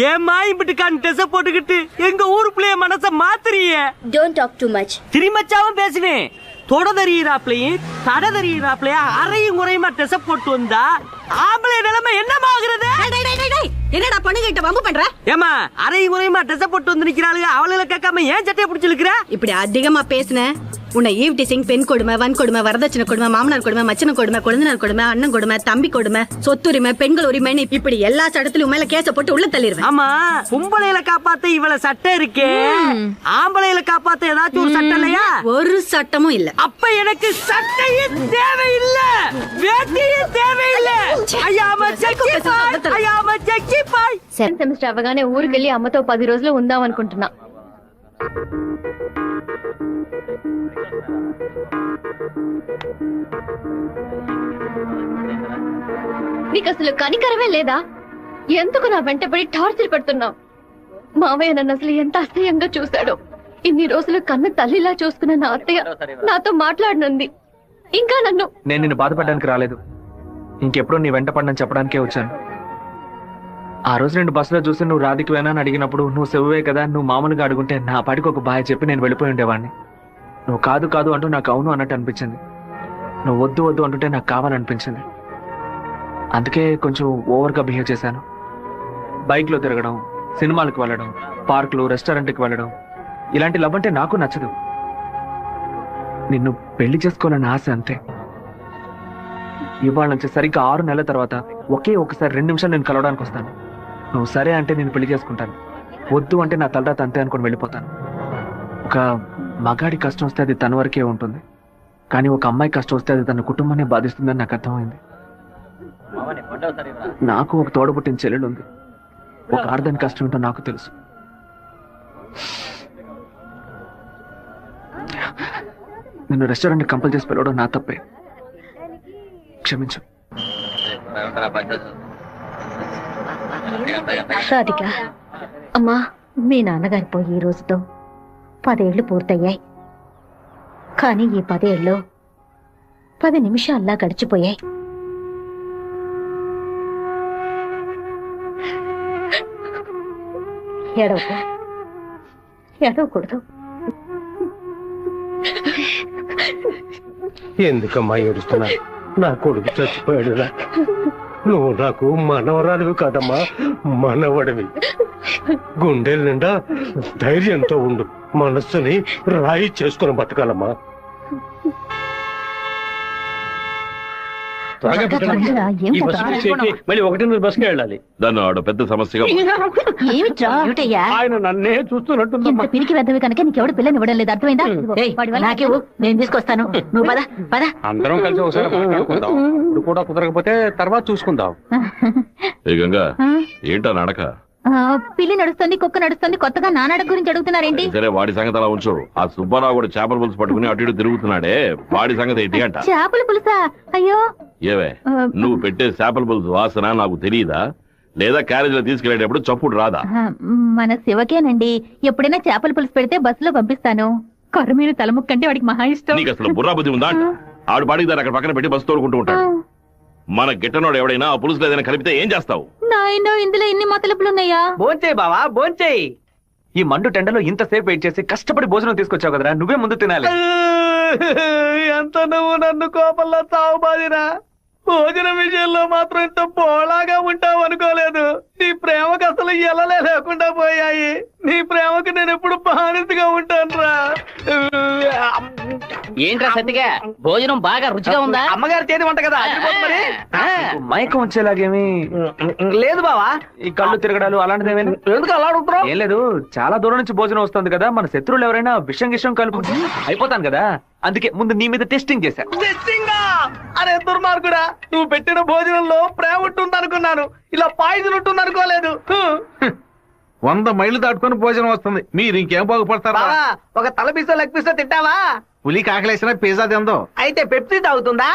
ஏமா இப்படிக்கான டெஸ் போட்டுக்கிட்டு எங்க ஊருக்குள்ளே மனச மாத்துறிய? Don't talk too much. திரும்பச்சாவும் பேசுவேன். தொடதறியிறாப்லையும் தடதறியிறாப்லையும் அறையும் குறையுமா டெஸ் போட்டு வந்தா ஆம்பளை நிலைமை என்னமாகிறது? என்னடா பொண்ணுகிட்ட வம்பு பண்ற? ஏமா அறையும் குறையுமா டெஸ் போட்டு வந்து நிக்கிறாளுங்க, அவளை கேட்காம ஏன் சட்டையை பிடிச்சிருக்கிற? இப்படி அதிகமா பேசுன உன்னை ஈவ் டிசிங், பெண் கொடுமை, வன் கொடுமை, வரதட்சணை கொடுமை, மாமனார் கொடுமை, மச்சன கொடுமை, குழந்தைனார் கொடுமை, அண்ணன் கொடுமை, தம்பி கொடுமை, சொத்துரிமை, பெண்கள் உரிமைன்னு இப்படி எல்லா சட்டத்திலும் மேல கேச போட்டு உள்ள தள்ளிடுவேன். ஆமா, பொம்பளையில காப்பாத்த இவள சட்டம் இருக்கே, ஆம்பளையில காப்பாத்த ஏதாச்சும் ஒரு சட்டம் இல்லையா? ஒரு சட்டமும் இல்ல. அப்ப எனக்கு சட்டையும் தேவையில்ல, வேட்டியும் தேவையில்ல. ஐயாம செக்கி பாய், ஐயாம செக்கி பாய். సెకండ్ సెమిస్టర్ అవగానే ఊరికెళ్ళి అమ్మతో 10 రోజులు ఉందాం అనుకుంటున్నా. నీకు అసలు కనికరమే లేదా? ఎందుకు నా వెంటబడి టార్చర్ పెడుతున్నావు? మావయ్య నన్ను అసలు ఎంత అసహ్యంగా చూశాడో. ఇన్ని రోజులు కన్ను తల్లిలా చూసుకున్న నా అత్తయ్య నాతో మాట్లాడనుంది. ఇంకా నన్ను నేను నిన్ను బాధపడడానికి రాలేదు, ఇంకెప్పుడు నీ వెంట పడనని చెప్పడానికే వచ్చాను. ఆ రోజు నేను బస్సులో చూసి నువ్వు రాధికి వేనా అని అడిగినప్పుడు నువ్వు సెవ్వే కదా, నువ్వు మామూలుగా అడుగుంటే నా పాటికి ఒక బాయ్ చెప్పి నేను వెళ్ళిపోయి ఉండేవాడిని. నువ్వు కాదు కాదు అంటూ నాకు అవును అన్నట్టు అనిపించింది. నువ్వు వద్దు వద్దు అంటుంటే నాకు కావాలనిపించింది. అందుకే కొంచెం ఓవర్గా బిహేవ్ చేశాను. బైక్లో తిరగడం, సినిమాలకు వెళ్ళడం, పార్కులు, రెస్టారెంట్కి వెళ్ళడం, ఇలాంటి లవ్ అంటే నాకు నచ్చదు. నిన్ను పెళ్లి చేసుకోవాలని ఆశ అంతే. ఇవాళ నుంచి సరిగ్గా 6 నెలల తర్వాత ఒకే ఒకసారి 2 నిమిషాలు నేను కలవడానికి వస్తాను. నువ్వు సరే అంటే నేను పెళ్లి చేసుకుంటాను, వద్దు అంటే నా తలరాత అంతే అనుకుని వెళ్ళిపోతాను. ఒక మగాడి కష్టం వస్తే అది తన వరకే ఉంటుంది, కానీ ఒక అమ్మాయి కష్టం వస్తే అది తన కుటుంబాన్ని బాధిస్తుందని నాకు అర్థమైంది. నాకు ఒక తోడబుట్టిన చెల్లెలు ఉంది. ఒక ఆడదాని కష్టం ఏంటో నాకు తెలుసు. నిన్ను రెస్టారెంట్ కంపల్ చేసి పిలవడం నా తప్పే. క్షమించు. రాధిక, అమ్మా, మీ నాన్నగారు పోయి ఈ రోజుతో 10 ఏళ్లు పూర్తయ్యాయి. కానీ ఈ 10 ఏళ్ళు 10 నిమిషాల్లా గడిచిపోయాయి. ఏడవకూడదు. ఎందుకమ్మా ఏడుస్తున్నా? నా కొడుకు చచ్చిపోయాడురా. నువ్వు నాకు మనవరాలివి కాదమ్మా, మనవడివి. గుండెల నిండా ధైర్యంతో ఉండు. మనస్సుని రాయి చేసుకుని బతకాలమ్మా. మళ్ళీ 1:30 బస్కి వెళ్ళాలి. దాన్ని ఆడ పెద్ద సమస్యగా ఆయన నన్నే చూస్తున్నట్టుందమ్మా. పిరికి వెద్దవి కనుక నీకెవడు పిల్లని ఇవ్వడం లేదు, అర్థమైందా? నాకేవు, నేను తీసుకొస్తాను. నువ్వు పద పద. అందరం కలిసి ఒకసారి మాట్లాడుకుందాం. ఇప్పుడు కూడా కుదరకపోతే తర్వాత చూసుకుందాం. ఏ గంగా, ఏంటా నడక? పిల్లి నడుస్తుంది, కుక్క నడుస్తుంది, కొత్తగా నానాడక గురించి అడుగుతున్నారేంటి? సరే, వాడి సంగతి అలా ఉంచు. ఆ సుబ్బారావు కూడా చేపల పులుసు పట్టుకుని అటు ఇటు తిరుగుతున్నాడే, వాడి సంగతి ఏంటి అంట? చేపల పులుసా? అయ్యో, ఏవే, నువ్వు పెట్టే చేపల పులుసు వాసన నాకు తెలియదా? లేదా క్యారేజీలో తీసుకెళ్లేటప్పుడు చప్పుడు రాదా? మన శివకేనండి. ఎప్పుడైనా చేపల పులుసు పెడితే బస్సులో పంపిస్తాను. కొర్రమీను తలముక్కంటే వాడికి మహా ఇష్టం. నీకు అసలు బుర్రా బుద్ధి ఉందా? ఆడు పాడికి దాన్ని అక్కడ పక్కన పెట్టి బస్సు తోడుకుంటూ ఉంటాడు. మన గిట్టనోడు ఎవడైనా ఆ పులుసులో ఏదైనా కలిపితే ఏం చేస్తావు? నాయనో, ఇందులో ఇన్ని మతలపులున్నాయా? భోంచేయి బావా, భోంచేయి. ఈ మండు టెండలో ఇంతసేపు వెయిట్ చేసి కష్టపడి భోజనం తీసుకొచ్చావు కదరా, నువ్వే ముందు తినాలి. ఎంత నువ్వు నన్ను కోపంలో తావు బాదిరా. భోజనం విషయంలో మాత్రం ఇంత పోలాగా ఉంటావు అనుకోలేదు. నీ ప్రేమకు అసలు ఎలలే లేకుండా పోయాయి. నీ ప్రేమకు నేను ఎప్పుడు బానిసగా ఉంటానురా. ఏంట్రా సత్తిగా, భోజనం బాగా రుచిగా ఉందా? అమ్మగారి చేతి వంట కదా, మరి మైకం వచ్చేలాగేమి లేదు బావా. ఈ కళ్ళు తిరగడాలు అలాంటిది ఏమైనా? ఎందుకు అలా అడుగుతున్నావు? ఏం లేదు, చాలా దూరం నుంచి భోజనం వస్తుంది కదా, మన శత్రువులు ఎవరైనా విషం కలుపు అయిపోతాను కదా, అందుకే ముందు నీ మీద టెస్టింగ్ చేశా. అరే దుర్మార్గుడా, నువ్వు పెట్టిన భోజనంలో ప్రేమ ఉంటుంది అనుకున్నాను, ఇలా పాయిజన్ ఉంటుంది అనుకోలేదు. 100 మైళ్ళు దాటుకుని భోజనం వస్తుంది, మీరు ఇంకేం బాగుపడతారా? ఒక తల పిస్తా లెగ్ పిస్తా తింటావా? పులి కాకలేసిన పిజ్జా తిందో. అయితే పెప్సీ తాగుతుందా?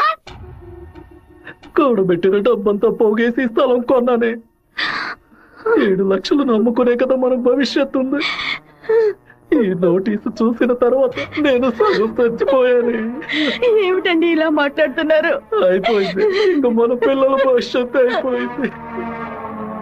కూడబెట్టిన డబ్బంతా పోగేసి స్థలం కొన్నానే. 7 లక్షలు నమ్ముకునే కదా మన భవిష్యత్తు ఉంది. ఈ నోటీసు చూసిన తర్వాత నేను సగం చచ్చిపోయాను. ఏమిటండి ఇలా మాట్లాడుతున్నారు? అయిపోయింది, ఇంకా మన పిల్లల భవిష్యత్తు అయిపోయింది.